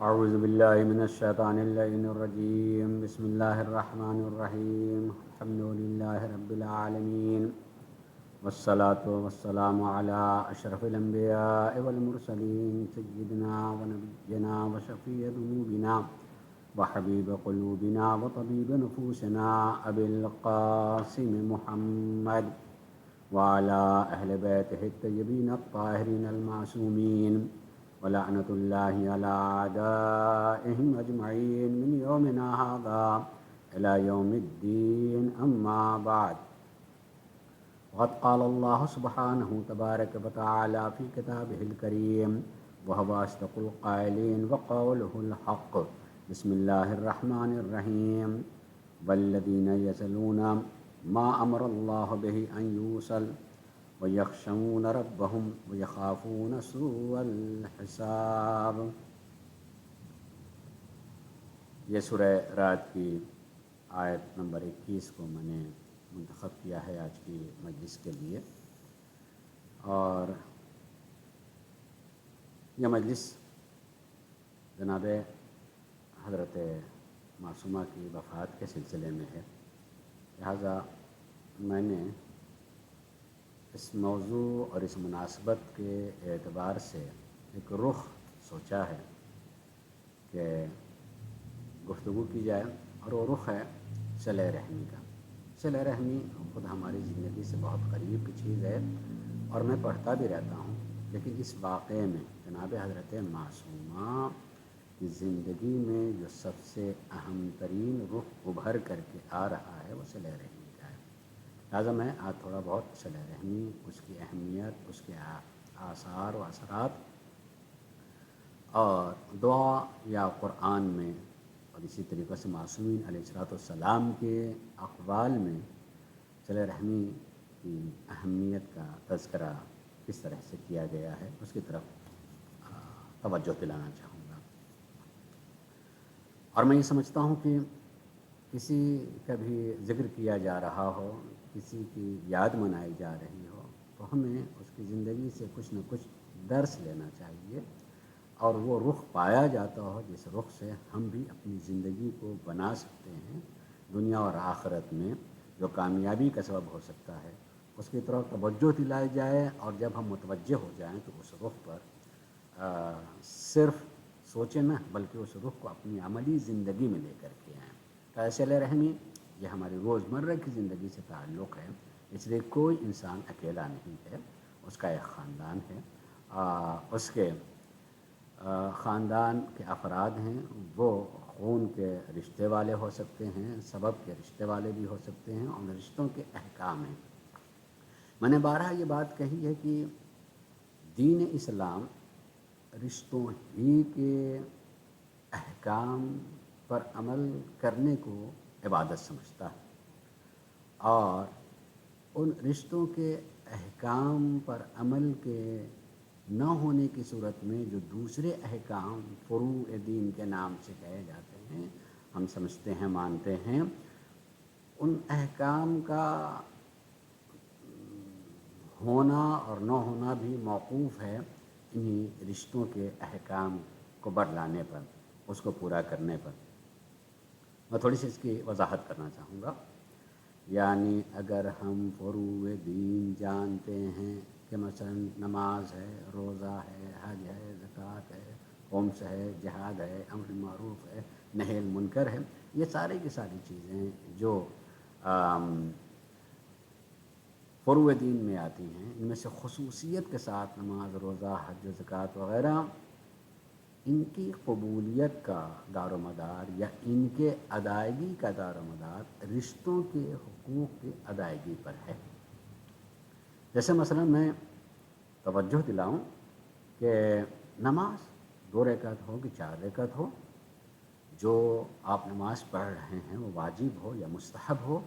أعوذ بالله من الشيطان اللعين الرجيم. بسم الله الرحمن الرحيم. الحمد لله رب العالمين، والصلاة والسلام على أشرف الأنبياء والمرسلين، سيدنا ونبينا وشفيع ذنوبنا وحبيب قلوبنا وطبيب نفوسنا أبي القاسم محمد وعلى أهل بيته الطيبين الطاهرين المعصومين، ولعنة الله على أعدائهم أجمعين من يومنا هذا إلى يوم الدين. أما بعد، وقد قال الله سبحانه تبارك وتعالى في كتابه الكريم وهو أصدق القائلين وقوله الحق. بسم الله الرحمن الرحيم. والذين يصلون ما أمر الله به أن يوصل ويخشون ربهم ويخافون سوء الحساب. یہ سورہ رات کی آیت نمبر 21 کو میں نے منتخب کیا ہے آج کی مجلس کے لیے، اور یہ مجلس جناب حضرت معصومہ کی وفات کے سلسلے میں ہے، لہٰذا میں نے اس موضوع اور اس مناسبت کے اعتبار سے ایک رخ سوچا ہے کہ گفتگو کی جائے، اور وہ رخ ہے صلہ رحمی کا۔ صلہ رحمی خود ہماری زندگی سے بہت قریب کی چیز ہے، اور میں پڑھتا بھی رہتا ہوں، لیکن اس واقعے میں جناب حضرت معصومہ کی زندگی میں جو سب سے اہم ترین رخ ابھر کر کے آ رہا ہے وہ صلہ رحمی کا ہے۔ لہٰذا میں آج تھوڑا بہت صلہ رحمی، اس کی اہمیت، اس کے آثار و اثرات، اور دعا یا قرآن میں، اور اسی طریقے سے معصومین علیہ السلام کے اقوال میں صلہ رحمی کی اہمیت کا تذکرہ کس طرح سے کیا گیا ہے، اس کی طرف توجہ دلانا چاہوں گا۔ اور میں یہ سمجھتا ہوں کہ کسی کا بھی ذکر کیا جا رہا ہو، کسی کی یاد منائی جا رہی ہو، تو ہمیں اس کی زندگی سے کچھ نہ کچھ درس لینا چاہیے، اور وہ رخ پایا جاتا ہو جس رخ سے ہم بھی اپنی زندگی کو بنا سکتے ہیں، دنیا اور آخرت میں جو کامیابی کا سبب ہو سکتا ہے اس کی طرف توجہ دلائی جائے، اور جب ہم متوجہ ہو جائیں تو اس رخ پر صرف سوچیں نہ، بلکہ اس رخ کو اپنی عملی زندگی میں لے کر کے آئیں۔ صلہ رحمی یہ ہماری روزمرہ کی زندگی سے تعلق ہے، اس لیے کوئی انسان اکیلا نہیں ہے، اس کا ایک خاندان ہے، اس کے خاندان کے افراد ہیں، وہ خون کے رشتے والے ہو سکتے ہیں، سبب کے رشتے والے بھی ہو سکتے ہیں، اور رشتوں کے احکام ہیں۔ میں نے بارہا یہ بات کہی ہے کہ دین اسلام رشتوں ہی کے احکام پر عمل کرنے کو عبادت سمجھتا ہے، اور ان رشتوں کے احکام پر عمل کے نہ ہونے کی صورت میں جو دوسرے احکام فروع دین کے نام سے کہے جاتے ہیں، ہم سمجھتے ہیں، مانتے ہیں، ان احکام کا ہونا اور نہ ہونا بھی موقوف ہے انہی رشتوں کے احکام کو بڑھلانے پر، اس کو پورا کرنے پر۔ میں تھوڑی سی اس کی وضاحت کرنا چاہوں گا۔ یعنی اگر ہم فروع دین جانتے ہیں کہ مثلا نماز ہے، روزہ ہے، حج ہے، زکوٰۃ ہے، خمس ہے، جہاد ہے، امر معروف ہے، نہی المنکر ہے، یہ ساری کی ساری چیزیں جو فروع دین میں آتی ہیں، ان میں سے خصوصیت کے ساتھ نماز، روزہ، حج و زکوٰۃ وغیرہ، ان کی قبولیت کا دار و مدار یا ان کے ادائیگی کا دار و مدار رشتوں کے حقوق کی ادائیگی پر ہے۔ جیسے مثلا میں توجہ دلاؤں کہ نماز 2 رکعت ہو کہ 4 رکعت ہو، جو آپ نماز پڑھ رہے ہیں وہ واجب ہو یا مستحب ہو،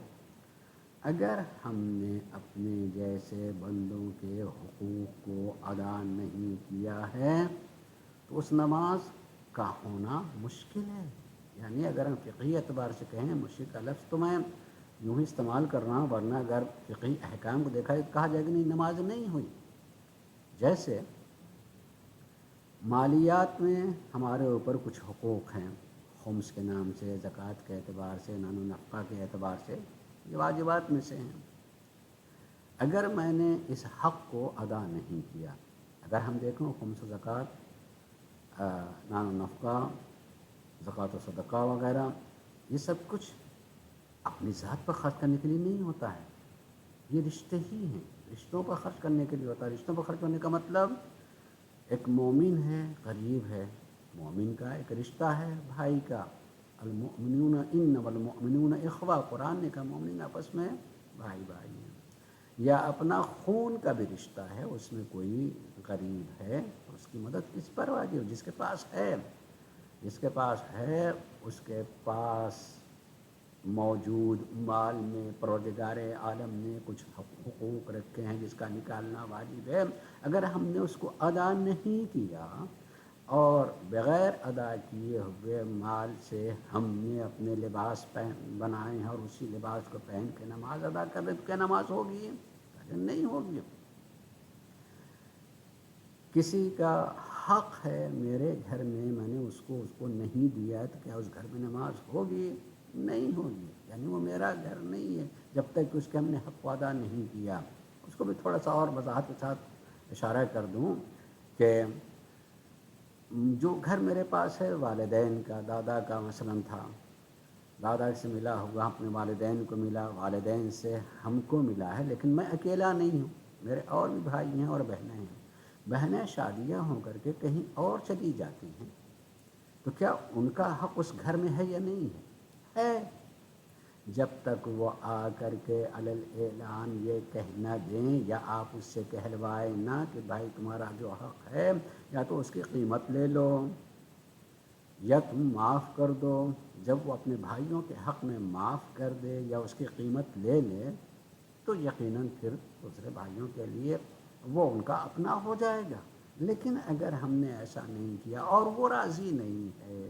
اگر ہم نے اپنے جیسے بندوں کے حقوق کو ادا نہیں کیا ہے تو اس نماز کا ہونا مشکل ہے۔ یعنی اگر ہم فقہی اعتبار سے کہیں، مشکل کا لفظ تو میں یوں ہی استعمال کر رہا ہوں، ورنہ اگر فقہی احکام کو دیکھا تو کہا جائے کہ نہیں، نماز نہیں ہوئی۔ جیسے مالیات میں ہمارے اوپر کچھ حقوق ہیں، خمس کے نام سے، زکوٰۃ کے اعتبار سے، نان و نفقہ کے اعتبار سے، یہ واجبات میں سے ہیں۔ اگر میں نے اس حق کو ادا نہیں کیا، اگر ہم دیکھیں خمس و زکوٰۃ، نان و نفقہ، زکوٰۃ و صدقہ وغیرہ، یہ سب کچھ اپنی ذات پر خرچ کرنے کے لیے نہیں ہوتا ہے، یہ رشتے ہی ہیں، رشتوں پر خرچ کرنے کے لیے ہوتا ہے۔ رشتوں پر خرچ کرنے کا مطلب ایک مومن ہے، غریب ہے، مومن کا ایک رشتہ ہے بھائی کا، المؤمنون انما المؤمنون اخوہ، قرآن نے کہا مومن آپس میں بھائی بھائی ہیں۔ یا اپنا خون کا بھی رشتہ ہے، اس میں کوئی غریب ہے تو اس کی مدد کس پر واجب؟ جس کے پاس ہے، جس کے پاس ہے اس کے پاس موجود مال میں پروردگار عالم نے کچھ حقوق رکھے ہیں جس کا نکالنا واجب ہے۔ اگر ہم نے اس کو ادا نہیں کیا اور بغیر ادا کیے ہوئے مال سے ہم نے اپنے لباس بنائے ہیں اور اسی لباس کو پہن کے نماز ادا کر رہے تو کیا نماز ہوگی؟ نہیں ہوگی۔ کسی کا حق ہے میرے گھر میں نے اس کو نہیں دیا ہے تو کیا اس گھر میں نماز ہوگی؟ نہیں ہوگی، یعنی وہ میرا گھر نہیں ہے جب تک کہ اس کے ہم نے حق ادا نہیں کیا۔ اس کو بھی تھوڑا سا اور وضاحت کے ساتھ اشارہ کر دوں کہ جو گھر میرے پاس ہے والدین کا، دادا کا مثلاً تھا، دادا سے ملا ہوا اپنے والدین کو ملا، والدین سے ہم کو ملا ہے، لیکن میں اکیلا نہیں ہوں، میرے اور بھی بھائی ہیں اور بہنیں ہیں۔ بہنیں شادیاں ہو کر کے کہیں اور چلی جاتی ہیں تو کیا ان کا حق اس گھر میں ہے یا نہیں ہے؟ جب تک وہ آ کر کے علل اعلان یہ کہنا دیں یا آپ اس سے کہلوائیں نہ کہ بھائی تمہارا جو حق ہے یا تو اس کی قیمت لے لو یا تم معاف کر دو، جب وہ اپنے بھائیوں کے حق میں معاف کر دے یا اس کی قیمت لے لے تو یقیناً پھر دوسرے بھائیوں کے لیے وہ ان کا اپنا ہو جائے گا۔ لیکن اگر ہم نے ایسا نہیں کیا اور وہ راضی نہیں ہے،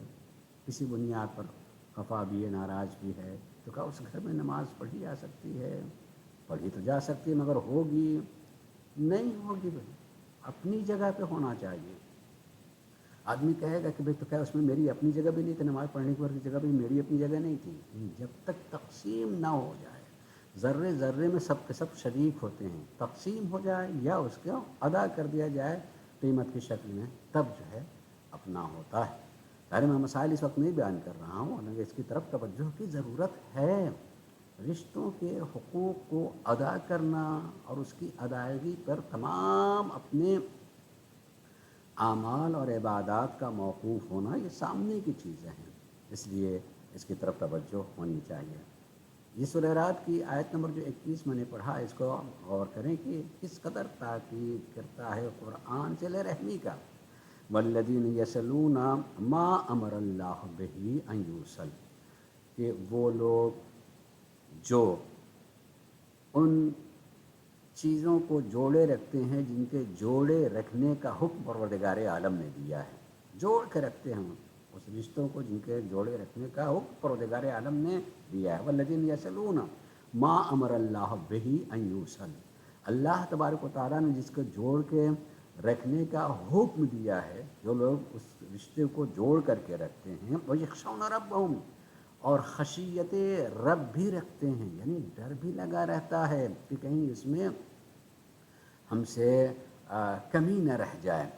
کسی بنیاد پر خفا بھی ہے، ناراض بھی ہے، تو کیا اس گھر میں نماز پڑھی جا سکتی ہے؟ پڑھی تو جا سکتی ہے مگر ہوگی نہیں ہوگی۔ بھائی اپنی جگہ پہ ہونا چاہیے۔ آدمی کہے گا کہ بھائی تو کیا اس میں میری اپنی جگہ بھی نہیں تھی، نماز پڑھنے کی جگہ بھی میری اپنی جگہ نہیں تھی؟ جب تک تقسیم نہ ہو جائے، ذرے ذرے میں سب کے سب شریک ہوتے ہیں، تقسیم ہو جائے یا اس کو ادا کر دیا جائے قیمت کی شکل میں، تب جو ہے اپنا ہوتا ہے۔ ظاہر میں مسائل اس وقت نہیں بیان کر رہا ہوں، حالانکہ اس کی طرف توجہ کی ضرورت ہے۔ رشتوں کے حقوق کو ادا کرنا اور اس کی ادائیگی پر تمام اپنے اعمال اور عبادات کا موقوف ہونا، یہ سامنے کی چیزیں ہیں، اس لیے اس کی طرف توجہ ہونی چاہیے۔ یہ سورہ رعد کی آیت نمبر جو 21 میں نے پڑھا، اس کو غور کریں کہ کس قدر تاکید کرتا ہے قرآن صلہ رحمی کا۔ والذین یصلون ما امر اللہ بہ ان یوصل، کہ وہ لوگ جو ان چیزوں کو جوڑے رکھتے ہیں جن کے جوڑے رکھنے کا حکم پروردگار عالم نے دیا ہے، جوڑ کے رکھتے ہیں اس رشتوں کو جن کے جوڑے رکھنے کا حکم پروردگار عالم نے دیا ہے۔ والذین یصلون ما امر اللہ بہ ان یوصل، اللہ تبارک و تعالیٰ نے جس کو جوڑ کے رکھنے کا حکم دیا ہے، جو لوگ اس رشتے کو جوڑ کر کے رکھتے ہیں، وَيَخْشَوْنَ رَبَّهُمْ، اور خشیت رب بھی رکھتے ہیں، یعنی ڈر بھی لگا رہتا ہے کہ کہیں اس میں ہم سے کمی نہ رہ جائے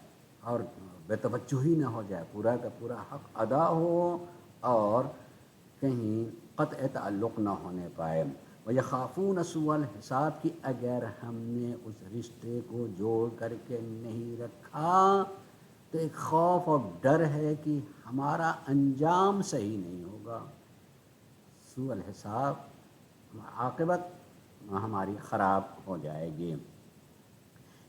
اور بے توجہی نہ ہو جائے، پورا کا پورا حق ادا ہو اور کہیں قطع تعلق نہ ہونے پائے۔ وَيَخَافُونَ سُوءَ الْحِسَابِ، کہ اگر ہم نے اس رشتے کو جوڑ کر کے نہیں رکھا تو ایک خوف اور ڈر ہے کہ ہمارا انجام صحیح نہیں ہوگا، سوء الحساب، عاقبت ہماری خراب ہو جائے گی۔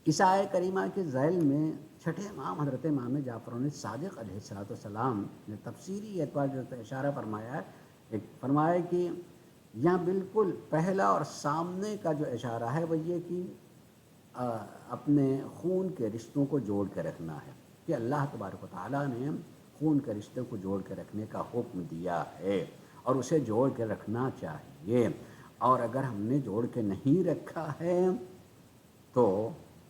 اس آیہ کریمہ کے ذیل میں چھٹے امام حضرت امام جعفر صادق علیہ السلام نے تفسیری اعتبار جو اشارہ فرمایا ہے، ایک فرمایا کہ یہاں بالکل پہلا اور سامنے کا جو اشارہ ہے وہ یہ کہ اپنے خون کے رشتوں کو جوڑ کے رکھنا ہے، کہ اللہ تبارک و تعالیٰ نے خون کے رشتے کو جوڑ کے رکھنے کا حکم دیا ہے اور اسے جوڑ کے رکھنا چاہیے، اور اگر ہم نے جوڑ کے نہیں رکھا ہے تو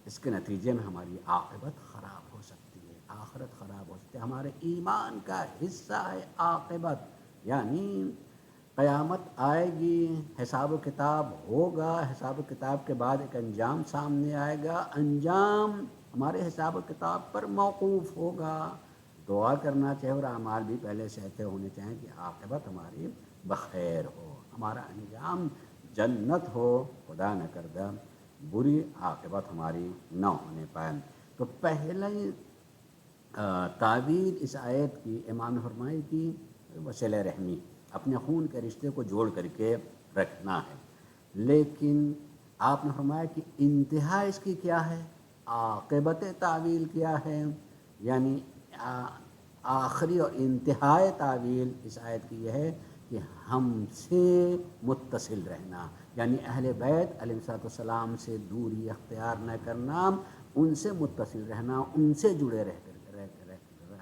اس کے نتیجے میں ہماری عاقبت خراب ہو سکتی ہے، آخرت خراب ہو سکتی ہے۔ ہمارے ایمان کا حصہ ہے عاقبت، یعنی قیامت آئے گی، حساب و کتاب ہوگا، حساب و کتاب کے بعد ایک انجام سامنے آئے گا، انجام ہمارے حساب و کتاب پر موقوف ہوگا۔ دعا کرنا چاہیے اور اعمال بھی پہلے سے ایسے ہونے چاہیے کہ عاقبت ہماری بخیر ہو، ہمارا انجام جنت ہو، خدا نہ کردہ بری عاقبت ہماری نہ ہونے پائے۔ تو پہلے تعبیر اس آیت کی امام نے فرمائی کہ وصلہ رحمی، اپنے خون کے رشتے کو جوڑ کر کے رکھنا ہے، لیکن آپ نے فرمایا کہ انتہا اس کی کیا ہے، عاقبت تعویل کیا ہے، یعنی آخری اور انتہائی تعویل اس آیت کی یہ ہے کہ ہم سے متصل رہنا، یعنی اہل بیت علیہ السلام سے دوری اختیار نہ کرنا، ان سے متصل رہنا، ان سے جڑے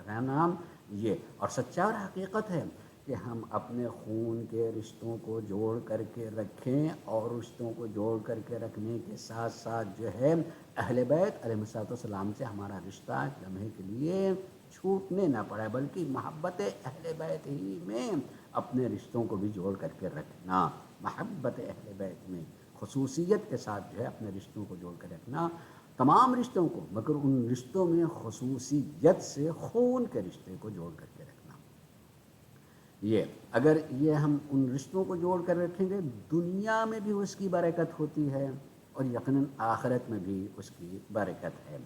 رہنا، یہ اور سچا اور حقیقت ہے کہ ہم اپنے خون کے رشتوں کو جوڑ کر کے رکھیں، اور رشتوں کو جوڑ کر کے رکھنے کے ساتھ ساتھ جو ہے اہل بیت علیہ السلام سے ہمارا رشتہ ایک لمحے کے لیے چھوٹنے نہ پڑے، بلکہ محبت اہل بیت ہی میں اپنے رشتوں کو بھی جوڑ کر کے رکھنا، محبت اہل بیت میں خصوصیت کے ساتھ جو ہے اپنے رشتوں کو جوڑ کر رکھنا، تمام رشتوں کو، مگر ان رشتوں میں خصوصیت سے خون کے رشتے کو جوڑ کر کے رکھنا۔ یہ اگر یہ ہم ان رشتوں کو جوڑ کر رکھیں گے، دنیا میں بھی اس کی برکت ہوتی ہے اور یقیناً آخرت میں بھی اس کی برکت ہے۔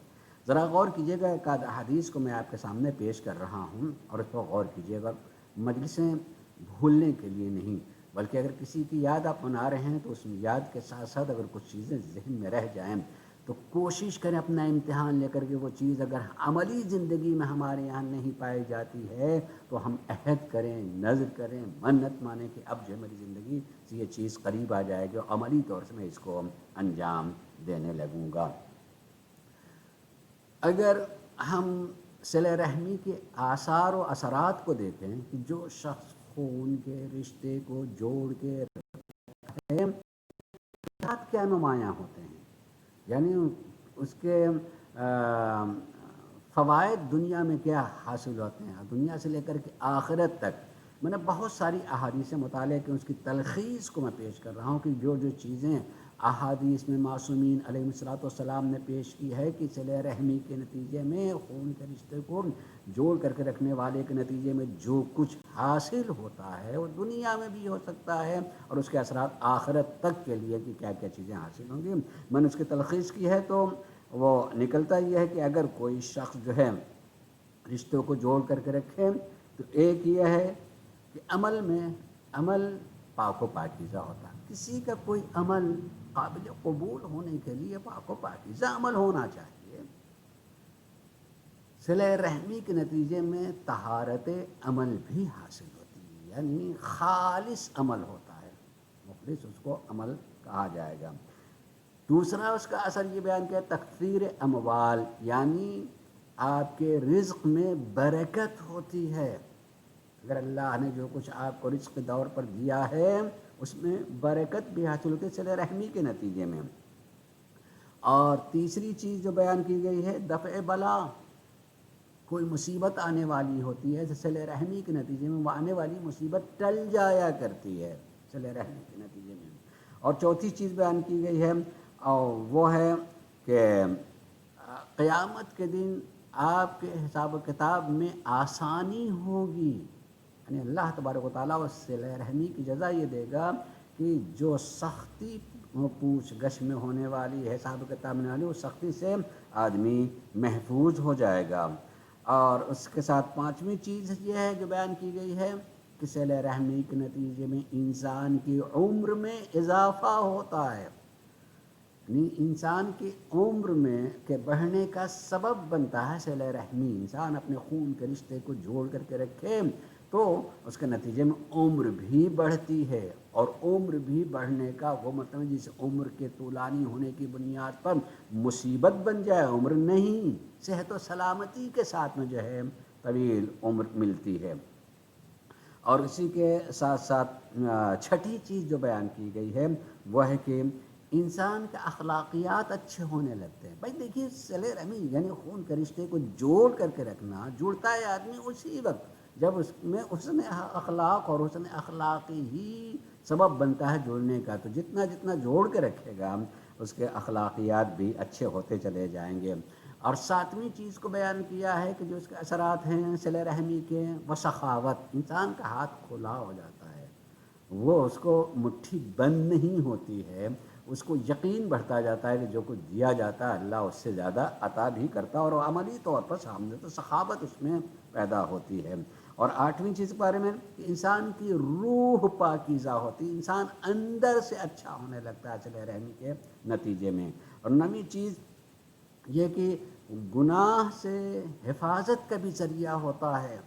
ذرا غور کیجیے گا، ایک آدھ حدیث کو میں آپ کے سامنے پیش کر رہا ہوں اور اس پر غور کیجیے گا، مجلسیں بھولنے کے لیے نہیں، بلکہ اگر کسی کی یاد آپ بنا رہے ہیں تو اس یاد کے ساتھ ساتھ اگر کچھ چیزیں ذہن میں رہ جائیں تو کوشش کریں اپنا امتحان لے کر کے وہ چیز اگر عملی زندگی میں ہمارے یہاں نہیں پائی جاتی ہے تو ہم عہد کریں، نذر کریں، منت مانیں کہ اب جو میری زندگی سے یہ چیز قریب آ جائے گی اور عملی طور سے میں اس کو انجام دینے لگوں گا۔ اگر ہم صلہ رحمی کے آثار و اثرات کو دیکھیں کہ جو شخص خون کے رشتے کو جوڑ کے رکھتے ہیں کیا نمایاں ہوتے ہیں، یعنی اس کے فوائد دنیا میں کیا حاصل ہوتے ہیں، دنیا سے لے کر کے آخرت تک۔ میں نے بہت ساری احادیث مطالعہ کی، اس کی تلخیص کو میں پیش کر رہا ہوں کہ جو جو چیزیں احادیث میں معصومین علیہ السلام نے پیش کی ہے کہ صلہ رحمی کے نتیجے میں، خون کے رشتے کو جوڑ کر کے رکھنے والے کے نتیجے میں جو کچھ حاصل ہوتا ہے وہ دنیا میں بھی ہو سکتا ہے، اور اس کے اثرات آخرت تک کے لیے کہ کیا کیا چیزیں حاصل ہوں گی۔ میں نے اس کی تلخیص کی ہے تو وہ نکلتا یہ ہے کہ اگر کوئی شخص جو ہے رشتوں کو جوڑ کر کے رکھے تو ایک یہ ہے کہ عمل پاک و پاکیزہ ہوتا ہے، کسی کا کوئی عمل قابل قبول ہونے کے لیے پاک و پاکیزہ عمل ہونا چاہیے۔ صلہ رحمی کے نتیجے میں طہارت عمل بھی حاصل ہوتی ہے، یعنی خالص عمل ہوتا ہے، مخلص اس کو عمل کہا جائے گا۔ دوسرا اس کا اثر یہ بیان کیا، تکثیر اموال، یعنی آپ کے رزق میں برکت ہوتی ہے، اگر اللہ نے جو کچھ آپ کو رزق کے دور پر دیا ہے اس میں برکت بھی حاصل ہوتی ہے صلہ رحمی کے نتیجے میں۔ اور تیسری چیز جو بیان کی گئی ہے دفع بلا، کوئی مصیبت آنے والی ہوتی ہے صلہ رحمی کے نتیجے میں، وہ آنے والی مصیبت ٹل جایا کرتی ہے صلہ رحمی کے نتیجے میں۔ اور چوتھی چیز بیان کی گئی ہے اور وہ ہے کہ قیامت کے دن آپ کے حساب و کتاب میں آسانی ہوگی، یعنی اللہ تبارک و تعالیٰ اس صلہ رحمی کی جزا یہ دے گا کہ جو سختی پوچھ گچھ میں ہونے والی ہے، حساب و کتاب میں والی، اس سختی سے آدمی محفوظ ہو جائے گا۔ اور اس کے ساتھ پانچویں چیز یہ ہے جو بیان کی گئی ہے کہ صلہ رحمی کے نتیجے میں انسان کی عمر میں اضافہ ہوتا ہے، یعنی انسان کی عمر میں کے بڑھنے کا سبب بنتا ہے صلہ رحمی۔ انسان اپنے خون کے رشتے کو جوڑ کر کے رکھے تو اس کے نتیجے میں عمر بھی بڑھتی ہے، اور عمر بھی بڑھنے کا وہ مطلب جس عمر کے طولانی ہونے کی بنیاد پر مصیبت بن جائے، عمر نہیں، صحت و سلامتی کے ساتھ میں جو ہے طویل عمر ملتی ہے۔ اور اسی کے ساتھ ساتھ چھٹی چیز جو بیان کی گئی ہے وہ ہے کہ انسان کے اخلاقیات اچھے ہونے لگتے ہیں. بھائی دیکھیے صلہ رحمی یعنی خون کے رشتے کو جوڑ کر کے رکھنا. جڑتا ہے آدمی اسی وقت جب اس میں حسن اخلاق اور حسن اخلاقی ہی سبب بنتا ہے جوڑنے کا. تو جتنا جتنا جوڑ کے رکھے گا اس کے اخلاقیات بھی اچھے ہوتے چلے جائیں گے. اور ساتویں چیز کو بیان کیا ہے کہ جو اس کے اثرات ہیں صلہ رحمی کے، وہ سخاوت. انسان کا ہاتھ کھلا ہو جاتا ہے، وہ اس کو مٹھی بند نہیں ہوتی ہے، اس کو یقین بڑھتا جاتا ہے کہ جو کچھ دیا جاتا ہے اللہ اس سے زیادہ عطا بھی کرتا ہے، اور عملی طور پر سامنے تو سخاوت اس میں پیدا ہوتی ہے. اور آٹھویں چیز کے بارے میں کہ انسان کی روح پاکیزہ ہوتی، انسان اندر سے اچھا ہونے لگتا ہے صلہ رحمی کے نتیجے میں. اور نویں چیز یہ کہ گناہ سے حفاظت کا بھی ذریعہ ہوتا ہے.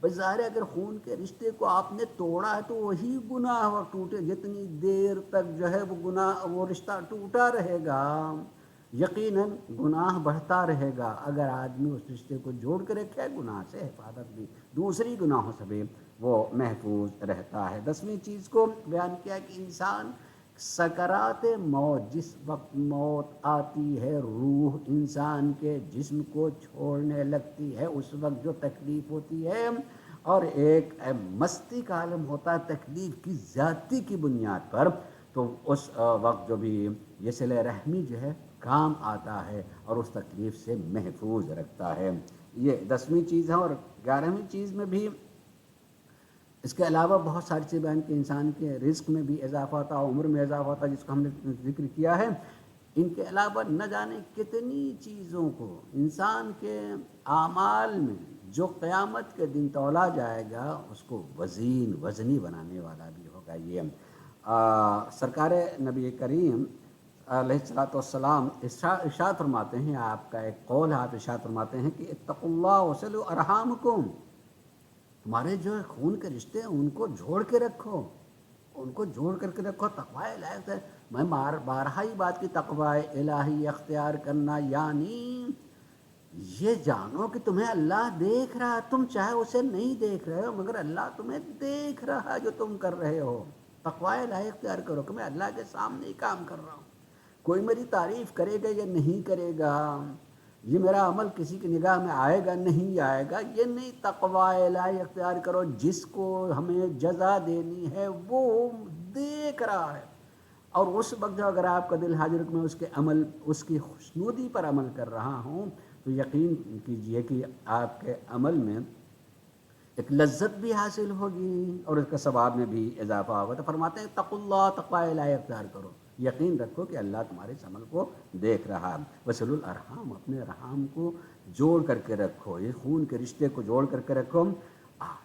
بس ظاہر ہے اگر خون کے رشتے کو آپ نے توڑا ہے تو وہی گناہ اور ٹوٹے، جتنی دیر تک جو ہے وہ گناہ وہ رشتہ ٹوٹا رہے گا یقیناً گناہ بڑھتا رہے گا. اگر آدمی اس رشتے کو جوڑ کے رکھے گناہ سے حفاظت بھی دوسری گناہوں سے بھی وہ محفوظ رہتا ہے. دسویں چیز کو بیان کیا کہ انسان سکرات موت، جس وقت موت آتی ہے روح انسان کے جسم کو چھوڑنے لگتی ہے، اس وقت جو تکلیف ہوتی ہے اور ایک مستی کا عالم ہوتا ہے تکلیف کی زیادتی کی بنیاد پر، تو اس وقت جو بھی یہ صلہ رحمی جو ہے کام آتا ہے اور اس تکلیف سے محفوظ رکھتا ہے. یہ 10ویں چیز ہے. اور 11ویں چیز میں بھی اس کے علاوہ بہت ساری چیزیں بیان کہ انسان کے رزق میں بھی اضافہ ہوتا ہے، عمر میں اضافہ ہوتا ہے جس کو ہم نے ذکر کیا ہے. ان کے علاوہ نہ جانے کتنی چیزوں کو انسان کے اعمال میں جو قیامت کے دن تولا جائے گا اس کو وزنی بنانے والا بھی ہوگا. یہ سرکار نبی کریم علیہ الصلوۃ والسلام ارشاد فرماتے ہیں، آپ کا ایک قول ہے، آپ ارشاد فرماتے ہیں کہ اتقوا اللہ وصلوا ارحامکم، تمہارے جو خون کے رشتے ہیں ان کو جوڑ کے رکھو، ان کو جوڑ کر کے رکھو. تقوی الہی ہے، میں بارہا ہی بات کی تقوی الہی اختیار کرنا یعنی یہ جانو کہ تمہیں اللہ دیکھ رہا ہے، تم چاہے اسے نہیں دیکھ رہے ہو مگر اللہ تمہیں دیکھ رہا ہے جو تم کر رہے ہو. تقوی الہی اختیار کرو کہ میں اللہ کے سامنے ہی کام کر رہا ہوں، کوئی میری تعریف کرے گا یا نہیں کرے گا، یہ میرا عمل کسی کی نگاہ میں آئے گا نہیں آئے گا، یہ نہیں. تقوی الہی اختیار کرو، جس کو ہمیں جزا دینی ہے وہ دیکھ رہا ہے. اور اس وقت جو اگر آپ کا دل حاضر میں اس کے عمل، اس کی خوشنودی پر عمل کر رہا ہوں تو یقین کیجئے کہ آپ کے عمل میں ایک لذت بھی حاصل ہوگی اور اس کا ثواب میں بھی اضافہ ہوگا. تو فرماتے ہیں اتقوا اللہ، تقوی الہی اختیار کرو، یقین رکھو کہ اللہ تمہارے اس عمل کو دیکھ رہا ہے. وصلوا الارحام، اپنے رحام کو جوڑ کر کے رکھو، یہ خون کے رشتے کو جوڑ کر کے رکھو.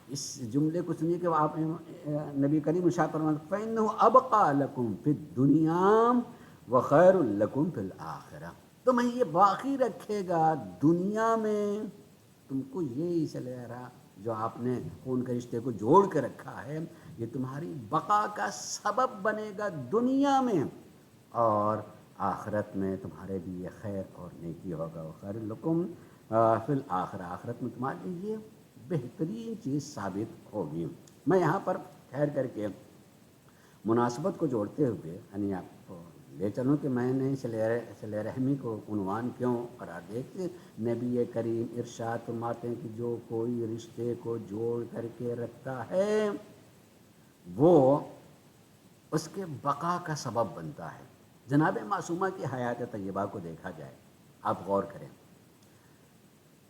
اس جملے کو سنیے کہ آپ نبی کریم ارشاد فرماتے ہیں فَإِنَّهُ أَبْقَى لَكُمْ فِي الدُّنْيَا وَخَيْرٌ لَكُمْ فِي الْآخِرَةِ، تمہیں یہ باقی رکھے گا دنیا میں، تم کو یہی صلہ رہا جو آپ نے خون کے رشتے کو جوڑ کے رکھا ہے یہ تمہاری بقا کا سبب بنے گا دنیا میں، اور آخرت میں تمہارے لیے خیر اور نیکی ہوگا. وَخَيْرٌ لَكُمْ فِي الْآخِرَةِ، آخرت میں تمہارے لیے بہترین چیز ثابت ہوگی. میں یہاں پر ٹھہر کر کے مناسبت کو جوڑتے ہوئے یعنی آپ کو لے چلوں کہ میں نے صلہ رحمی کو عنوان کیوں قرار دیا کہ نبی کریم ارشاد فرماتے ہیں کہ جو کوئی رشتے کو جوڑ کر کے رکھتا ہے وہ اس کے بقا کا سبب بنتا ہے. جناب معصومہ کی حیات طیبہ کو دیکھا جائے، آپ غور کریں.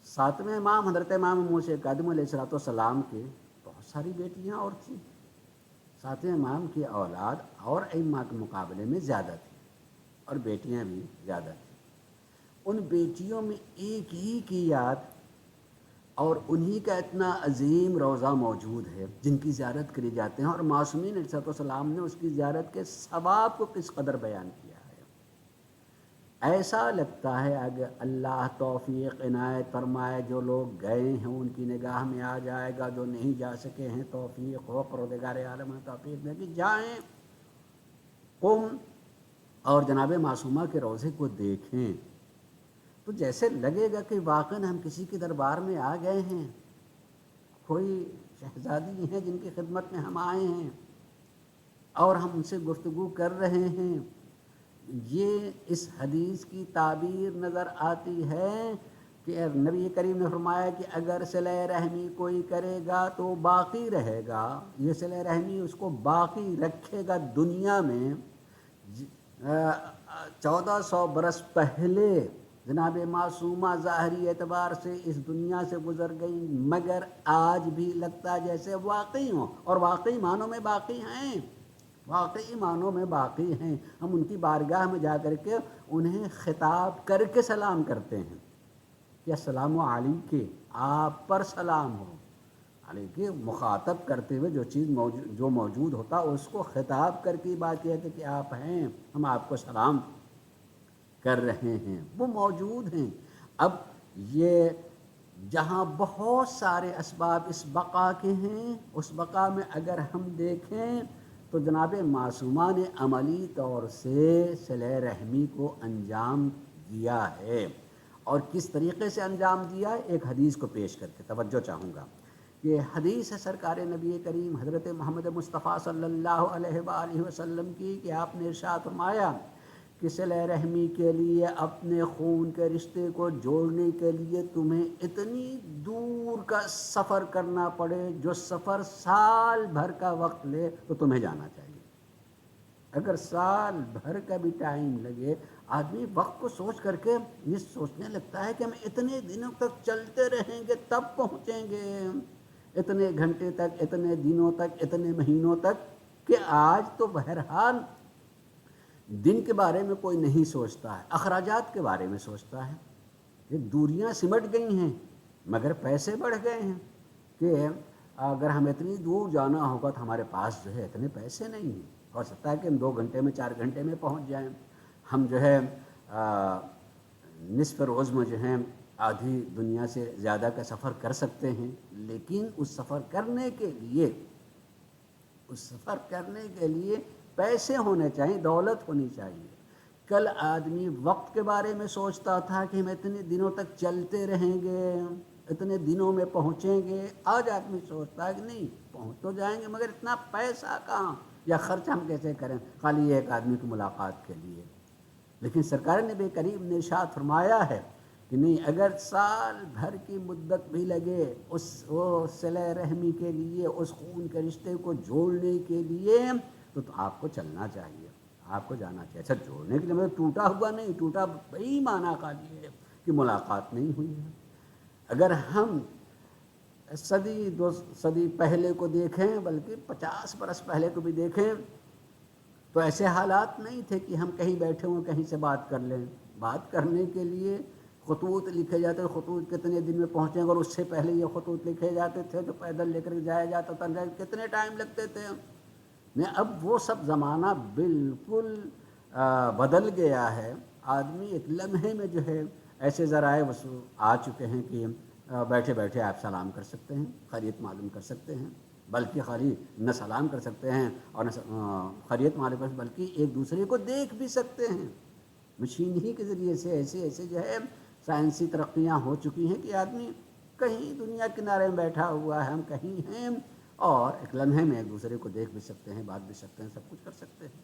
7ویں امام حضرت امام موسیٰ کاظم علیہ السلام کی بہت ساری بیٹیاں اور تھیں. 7ویں امام کی اولاد اور ائمہ کے مقابلے میں زیادہ تھی اور بیٹیاں بھی زیادہ تھیں. ان بیٹیوں میں ایک ہی کی یاد اور انہی کا اتنا عظیم روضہ موجود ہے جن کی زیارت کری جاتے ہیں، اور معصومین علیہ السلام نے اس کی زیارت کے ثواب کو کس قدر بیان کیا ہے. ایسا لگتا ہے اگر اللہ توفیق عنایت فرمائے جو لوگ گئے ہیں ان کی نگاہ میں آ جائے گا، جو نہیں جا سکے ہیں توفیق ہو، پروردگار عالم توفیق دے کہ جائیں قم اور جناب معصومہ کے روضے کو دیکھیں تو جیسے لگے گا کہ واقعاً ہم کسی کے دربار میں آ گئے ہیں، کوئی شہزادی ہیں جن کی خدمت میں ہم آئے ہیں اور ہم ان سے گفتگو کر رہے ہیں. یہ اس حدیث کی تعبیر نظر آتی ہے کہ نبی کریم نے فرمایا کہ اگر صلہ رحمی کوئی کرے گا تو باقی رہے گا، یہ صلہ رحمی اس کو باقی رکھے گا دنیا میں۔ 1400 برس پہلے جناب معصومہ ظاہری اعتبار سے اس دنیا سے گزر گئی، مگر آج بھی لگتا ہے جیسے واقعی ہوں، اور واقعی معنوں میں باقی ہیں، واقعی معنوں میں باقی ہیں۔ ہم ان کی بارگاہ میں جا کر کے انہیں خطاب کر کے سلام کرتے ہیں کہ السلام علیکم، آپ پر سلام ہو، علیکہ مخاطب کرتے ہوئے جو موجود ہوتا اس کو خطاب کر کے بات کہتے کہ آپ ہیں، ہم آپ کو سلام کر رہے ہیں، وہ موجود ہیں۔ اب یہ جہاں بہت سارے اسباب اس بقا کے ہیں، اس بقا میں اگر ہم دیکھیں تو جناب معصومہ نے عملی طور سے صلہ رحمی کو انجام دیا ہے، اور کس طریقے سے انجام دیا ہے ایک حدیث کو پیش کر کے توجہ چاہوں گا۔ یہ حدیث ہے سرکار نبی کریم حضرت محمد مصطفیٰ صلی اللہ علیہ وآلہ وسلم کی کہ آپ نے ارشاد فرمایا کہ صلہ رحمی کے لیے، اپنے خون کے رشتے کو جوڑنے کے لیے تمہیں اتنی دور کا سفر کرنا پڑے، جو سفر سال بھر کا وقت لے تو تمہیں جانا چاہیے۔ اگر سال بھر کا بھی ٹائم لگے، آدمی وقت کو سوچ کر کے یہ سوچنے لگتا ہے کہ ہم اتنے دنوں تک چلتے رہیں گے تب پہنچیں گے، اتنے گھنٹے تک، اتنے دنوں تک، اتنے مہینوں تک، کہ آج تو بہرحال دن کے بارے میں کوئی نہیں سوچتا ہے، اخراجات کے بارے میں سوچتا ہے۔ یہ دوریاں سمٹ گئی ہیں مگر پیسے بڑھ گئے ہیں کہ اگر ہمیں اتنی دور جانا ہوگا تو ہمارے پاس جو ہے اتنے پیسے نہیں ہیں، ہو سکتا ہے کہ ہم 2 گھنٹے میں 4 گھنٹے میں پہنچ جائیں، ہم جو ہے نصف روز میں جو ہے آدھی دنیا سے زیادہ کا سفر کر سکتے ہیں، لیکن اس سفر کرنے کے لیے پیسے ہونے چاہیے، دولت ہونی چاہیے۔ کل آدمی وقت کے بارے میں سوچتا تھا کہ ہم اتنے دنوں تک چلتے رہیں گے، اتنے دنوں میں پہنچیں گے، آج آدمی سوچتا ہے کہ نہیں پہنچ تو جائیں گے مگر اتنا پیسہ کہاں، یا خرچ ہم کیسے کریں خالی ایک آدمی کی ملاقات کے لیے۔ لیکن سرکار نبی کریم نے ارشاد فرمایا ہے کہ نہیں، اگر سال بھر کی مدت بھی لگے اس صلہ رحمی کے لیے، اس خون کے رشتے کو جوڑنے کے لیے، تو آپ کو چلنا چاہیے، آپ کو جانا چاہیے۔ اچھا، جوڑنے کے لیے مطلب ٹوٹا ہوا نہیں، ٹوٹا بئی معنی کا یہ ہے کہ ملاقات نہیں ہوئی ہے۔ اگر ہم صدی 2 صدی پہلے کو دیکھیں، بلکہ 50 برس پہلے کو بھی دیکھیں، تو ایسے حالات نہیں تھے کہ ہم کہیں بیٹھے ہوں کہیں سے بات کر لیں۔ بات کرنے کے لیے خطوط لکھے جاتے، خطوط کتنے دن میں پہنچیں گے، اور اس سے پہلے یہ خطوط لکھے جاتے تھے جو پیدل لے کر جایا جاتا تھا، کتنے ٹائم لگتے تھے۔ اب وہ سب زمانہ بالکل بدل گیا ہے، آدمی ایک لمحے میں جو ہے ایسے ذرائع آ چکے ہیں کہ بیٹھے بیٹھے آپ سلام کر سکتے ہیں، خیریت معلوم کر سکتے ہیں، بلکہ خالی نہ سلام کر سکتے ہیں اور نہ خیریت معلوم کر، بلکہ ایک دوسرے کو دیکھ بھی سکتے ہیں۔ مشین ہی کے ذریعے سے ایسے جو ہے سائنسی ترقیاں ہو چکی ہیں کہ آدمی کہیں دنیا کنارے میں بیٹھا ہوا ہے، ہم کہیں ہیں، اور ایک لمحے میں ایک دوسرے کو دیکھ بھی سکتے ہیں، بات بھی سکتے ہیں، سب کچھ کر سکتے ہیں۔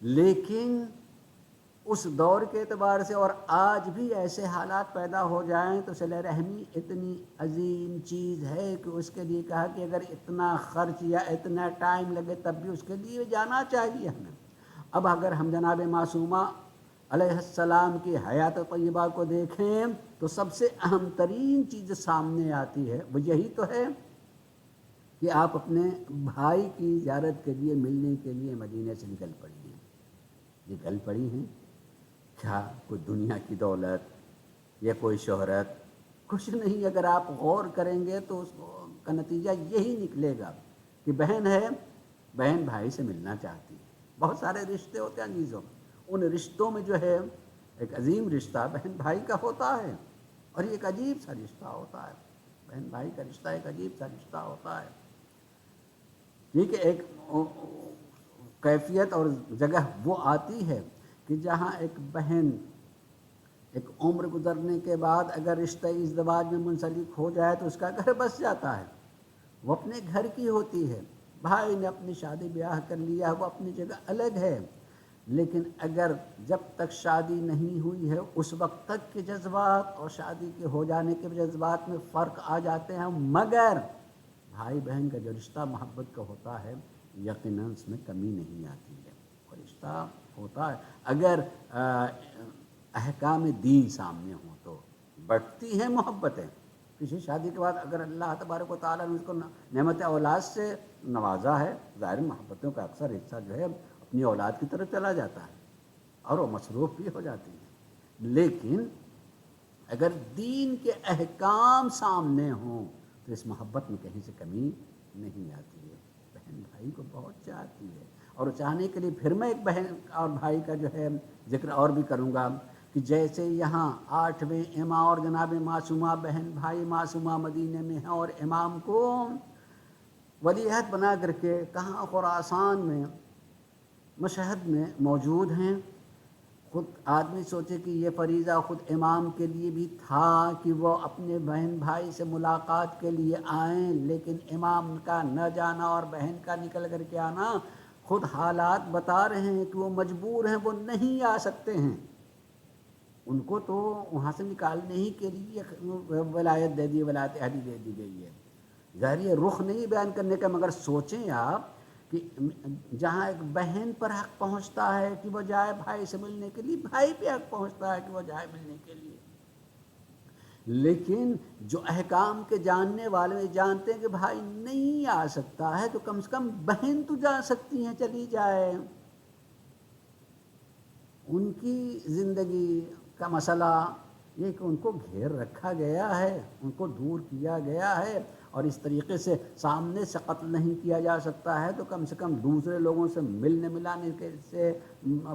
لیکن اس دور کے اعتبار سے اور آج بھی ایسے حالات پیدا ہو جائیں تو صلہ رحمی اتنی عظیم چیز ہے کہ اس کے لیے کہا کہ اگر اتنا خرچ یا اتنا ٹائم لگے تب بھی اس کے لیے جانا چاہیے ہمیں۔ اب اگر ہم جناب معصومہ علیہ السلام کی حیات طیبہ کو دیکھیں تو سب سے اہم ترین چیز سامنے آتی ہے وہ یہی تو ہے کہ آپ اپنے بھائی کی زیارت کے لیے، ملنے کے لیے مدینے سے نکل پڑی ہیں۔ نکل پڑی ہیں، کیا کوئی دنیا کی دولت یا کوئی شہرت، کچھ نہیں۔ اگر آپ غور کریں گے تو اس کا نتیجہ یہی نکلے گا کہ بہن ہے، بہن بھائی سے ملنا چاہتی ہے۔ بہت سارے رشتے ہوتے ہیں عزیزوں، ان رشتوں میں جو ہے ایک عظیم رشتہ بہن بھائی کا ہوتا ہے، اور یہ ایک عجیب سا رشتہ ہوتا ہے۔ بہن بھائی کا رشتہ ایک عجیب سا رشتہ ہوتا ہے، کیونکہ ایک کیفیت اور جگہ وہ آتی ہے کہ جہاں ایک بہن ایک عمر گزرنے کے بعد اگر رشتہ ازدواج میں منسلک ہو جائے تو اس کا گھر بس جاتا ہے، وہ اپنے گھر کی ہوتی ہے۔ بھائی نے اپنی شادی بیاہ کر لیا، وہ اپنی جگہ الگ ہے، لیکن اگر جب تک شادی نہیں ہوئی ہے اس وقت تک کے جذبات اور شادی کے ہو جانے کے جذبات میں فرق آ جاتے ہیں، مگر بھائی بہن کا جو رشتہ محبت کا ہوتا ہے یقیناً اس میں کمی نہیں آتی ہے، اور رشتہ ہوتا ہے اگر احکام دین سامنے ہوں تو بڑھتی ہیں محبتیں۔ کسی شادی کے بعد اگر اللہ تبارک و تعالیٰ نے اس کو نعمت اولاد سے نوازا ہے، ظاہر محبتوں کا اکثر حصہ جو ہے اپنی اولاد کی طرف چلا جاتا ہے اور وہ مصروف بھی ہو جاتی ہے، لیکن اگر دین کے احکام سامنے ہوں تو اس محبت میں کہیں سے کمی نہیں آتی ہے۔ بہن بھائی کو بہت چاہتی ہے، اور چاہنے کے لیے پھر میں ایک بہن اور بھائی کا جو ہے ذکر اور بھی کروں گا کہ جیسے یہاں 8ویں امام اور جناب معصومہ بہن بھائی معصومہ مدینے میں ہیں، اور امام کو ولی عہد بنا کر کے کہاں خراسان میں مشہد میں موجود ہیں۔ خود آدمی سوچے کہ یہ فریضہ خود امام کے لیے بھی تھا کہ وہ اپنے بہن بھائی سے ملاقات کے لیے آئیں، لیکن امام کا نہ جانا اور بہن کا نکل کر کے آنا، خود حالات بتا رہے ہیں کہ وہ مجبور ہیں، وہ نہیں آ سکتے ہیں۔ ان کو تو وہاں سے نکالنے ہی کے لیے ولایت دے دی، ولایت عہدی دے دی گئی ہے۔ ظاہر یہ رخ نہیں بیان کرنے کا، مگر سوچیں آپ کہ جہاں ایک بہن پر حق پہنچتا ہے کہ وہ جائے بھائی سے ملنے کے لیے، بھائی پہ حق پہنچتا ہے کہ وہ جائے ملنے کے لیے، لیکن جو احکام کے جاننے والے جانتے ہیں کہ بھائی نہیں آ سکتا ہے تو کم سے کم بہن تو جا سکتی ہیں، چلی جائے۔ ان کی زندگی کا مسئلہ یہ کہ ان کو گھیر رکھا گیا ہے، ان کو دور کیا گیا ہے، اور اس طریقے سے سامنے سے قتل نہیں کیا جا سکتا ہے تو کم سے کم دوسرے لوگوں سے ملنے ملانے کے سے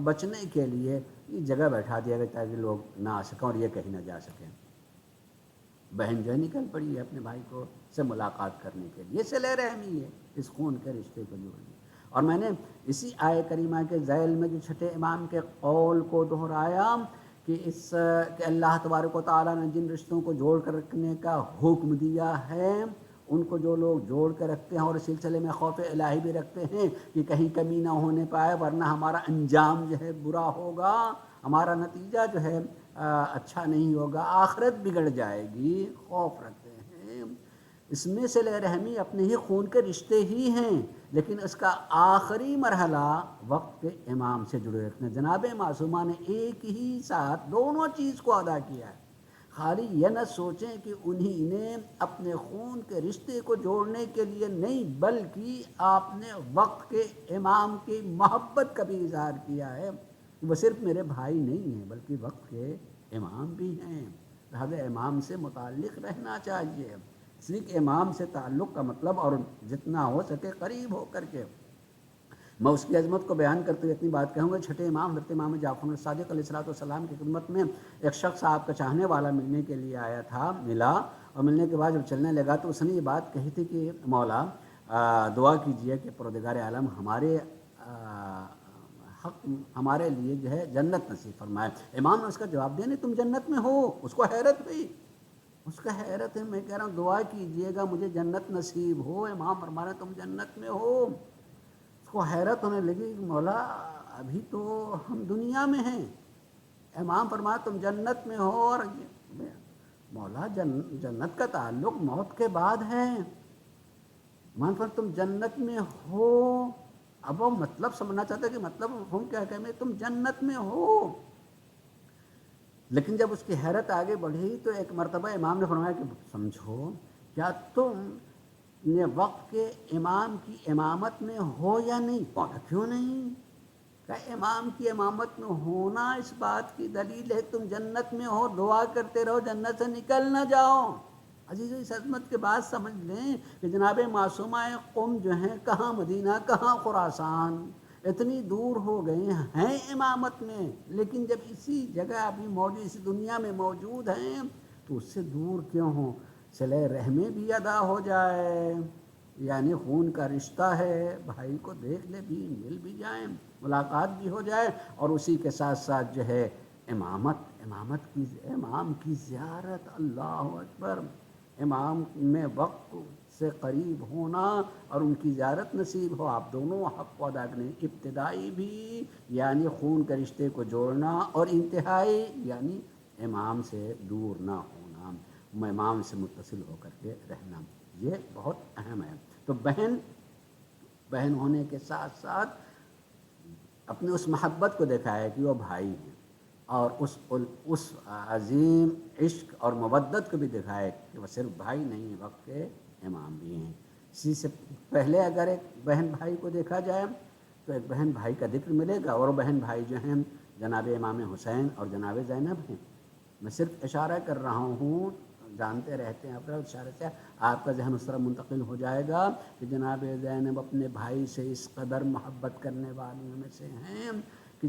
بچنے کے لیے یہ جگہ بیٹھا دیا گیا تاکہ لوگ نہ آ سکیں اور یہ کہیں نہ جا سکیں۔ بہن جو ہے نکل پڑی ہے اپنے بھائی کو سے ملاقات کرنے کے لیے، یہ صلہ رحمی ہے، اس خون کے رشتے کو جوڑنے۔ اور میں نے اسی آیہ کریمہ کے ذیل میں جو چھٹے امام کے قول کو دہرایا کہ کہ اللہ تبارک و تعالیٰ نے جن رشتوں کو جوڑ کر رکھنے کا حکم دیا ہے ان کو جو لوگ جوڑ کر رکھتے ہیں اور اس سلسلے میں خوف الہی بھی رکھتے ہیں کہ کہیں کمی نہ ہونے پائے ورنہ ہمارا انجام جو ہے برا ہوگا، ہمارا نتیجہ جو ہے اچھا نہیں ہوگا، آخرت بگڑ جائے گی، خوف رکھتے ہیں۔ اس میں صلہ رحمی اپنے ہی خون کے رشتے ہی ہیں، لیکن اس کا آخری مرحلہ وقت کے امام سے جڑے رکھنا۔ جناب معصومہ نے ایک ہی ساتھ دونوں چیز کو ادا کیا ہے، خالی یہ نہ سوچیں کہ انہی نے اپنے خون کے رشتے کو جوڑنے کے لیے نہیں، بلکہ آپ نے وقت کے امام کی محبت کا بھی اظہار کیا ہے۔ وہ صرف میرے بھائی نہیں ہیں بلکہ وقت کے امام بھی ہیں، لہذا امام سے متعلق رہنا چاہیے۔ اس لیے کہ امام سے تعلق کا مطلب، اور جتنا ہو سکے قریب ہو کر کے، میں اس کی عظمت کو بیان کرتے ہوئے اتنی بات کہوں گا۔ چھٹے امام حضرت امام جعفر الصادق علیہ السلام کی خدمت میں ایک شخص آپ کا چاہنے والا ملنے کے لیے آیا تھا، ملا، اور ملنے کے بعد جب چلنے لگا تو اس نے یہ بات کہی تھی کہ مولا دعا کیجئے کہ پروردگار عالم ہمارے حق ہمارے لیے جو ہے جنت نصیب فرمائے۔ امام نے اس کا جواب دیا نہیں، تم جنت میں ہو۔ اس کو حیرت ہوئی، اس کا حیرت ہے، میں کہہ رہا ہوں دعا کیجئے گا مجھے جنت نصیب ہو، امام فرما رہے تم جنت میں ہو۔ اس کو حیرت ہونے لگی کہ مولا ابھی تو ہم دنیا میں ہیں، امام فرمایا تم جنت میں ہو، اور مولا جنت کا تعلق موت کے بعد ہے، امام فرمایا تم جنت میں ہو۔ اب وہ مطلب سمجھنا چاہتا ہے کہ مطلب ہم کیا کہیں تم جنت میں ہو، لیکن جب اس کی حیرت آگے بڑھی تو ایک مرتبہ امام نے فرمایا کہ سمجھو، کیا تم نے وقت کے امام کی امامت میں ہو یا نہیں؟ کہا کیوں نہیں؟ کہ امام کی امامت میں ہونا اس بات کی دلیل ہے تم جنت میں ہو، دعا کرتے رہو جنت سے نکل نہ جاؤ۔ عزیزو اس عظمت کے بعد سمجھ لیں کہ جناب معصومہ قم جو ہیں، کہاں مدینہ کہاں خراسان، اتنی دور ہو گئے ہیں امامت میں، لیکن جب اسی جگہ ابھی موجود اس دنیا میں موجود ہیں تو اس سے دور کیوں ہوں؟ صلہ رحمی بھی ادا ہو جائے، یعنی خون کا رشتہ ہے، بھائی کو دیکھ لے بھی، مل بھی جائیں، ملاقات بھی ہو جائے، اور اسی کے ساتھ ساتھ جو ہے امامت کی امام کی زیارت، اللہ اکبر، امام میں وقت سے قریب ہونا اور ان کی زیارت نصیب ہو، آپ دونوں حق کو ادا کریں، ابتدائی بھی یعنی خون کے رشتے کو جوڑنا، اور انتہائی یعنی امام سے دور نہ ہونا، امام سے متصل ہو کر کے رہنا، یہ بہت اہم ہے۔ تو بہن ہونے کے ساتھ ساتھ اپنے اس محبت کو دکھائے کہ وہ بھائی ہیں، اور اس عظیم عشق اور مودت کو بھی دکھائے کہ وہ صرف بھائی نہیں، وقت کے امام بھی ہیں۔ اسی سے پہلے اگر ایک بہن بھائی کو دیکھا جائے تو ایک بہن بھائی کا ذکر ملے گا، اور وہ بہن بھائی جو ہیں جناب امام حسین اور جناب زینب ہیں۔ میں صرف اشارہ کر رہا ہوں، جانتے رہتے ہیں آپ، اشارے سے آپ کا ذہن اس طرح منتقل ہو جائے گا کہ جناب زینب اپنے بھائی سے اس قدر محبت کرنے والیوں میں سے ہیں کہ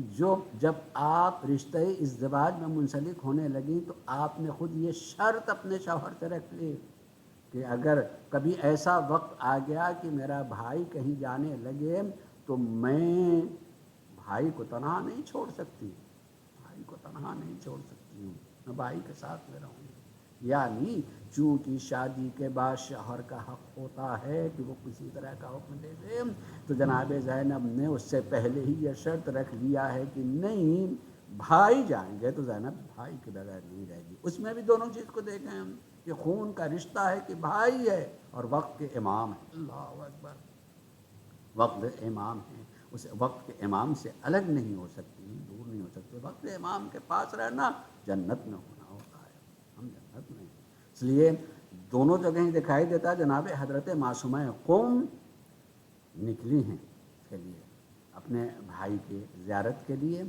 جب آپ رشتہ ازدواج میں منسلک ہونے لگیں تو آپ نے خود یہ شرط اپنے شوہر سے رکھ لی کہ اگر کبھی ایسا وقت آ گیا کہ میرا بھائی کہیں جانے لگے تو میں بھائی کو تنہا نہیں چھوڑ سکتی، بھائی کو تنہا نہیں چھوڑ سکتی ہوں، میں بھائی کے ساتھ میں رہوں گی۔ یعنی چونکہ شادی کے بعد شوہر کا حق ہوتا ہے کہ وہ کسی طرح کا حکم دے دے، تو جناب زینب نے اس سے پہلے ہی یہ شرط رکھ لیا ہے کہ نہیں، بھائی جائیں گے تو زینب بھائی کے بغیر نہیں رہے گی۔ اس میں بھی دونوں چیز کو دیکھیں ہم کہ خون کا رشتہ ہے کہ بھائی ہے اور وقت کے امام ہے، اللہ اکبر، وقت امام ہے، اس وقت کے امام سے الگ نہیں ہو سکتی، دور نہیں ہو سکتی، وقت امام کے پاس رہنا جنت میں ہونا ہوتا ہے، ہم جنت میں ہیں۔ اس لیے دونوں جگہیں دکھائی دیتا جناب حضرت معصومہ قم نکلی ہیں اس کے لیے، اپنے بھائی کی زیارت کے لیے۔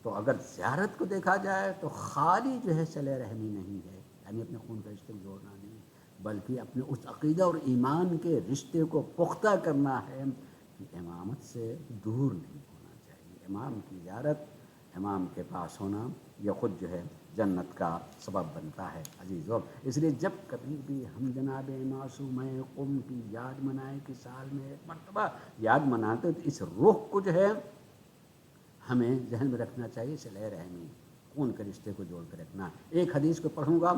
تو اگر زیارت کو دیکھا جائے تو خالی جو ہے صلہ رحمی نہیں ہے، یعنی اپنے خون کا رشتے کو جوڑنا نہیں، بلکہ اپنے اس عقیدہ اور ایمان کے رشتے کو پختہ کرنا ہے کہ امامت سے دور نہیں ہونا چاہیے۔ امام کی زیارت، امام کے پاس ہونا، یہ خود جو ہے جنت کا سبب بنتا ہے عزیزو۔ اس لیے جب کبھی بھی ہم جناب معصومہ قم کی یاد منائیں کہ سال میں ایک مرتبہ یاد مناتے، تو اس رخ کو جو ہے ہمیں ذہن میں رکھنا چاہیے، صلہ رحمی، خون کے رشتے کو جوڑ کے رکھنا۔ ایک حدیث کو پڑھوں گا،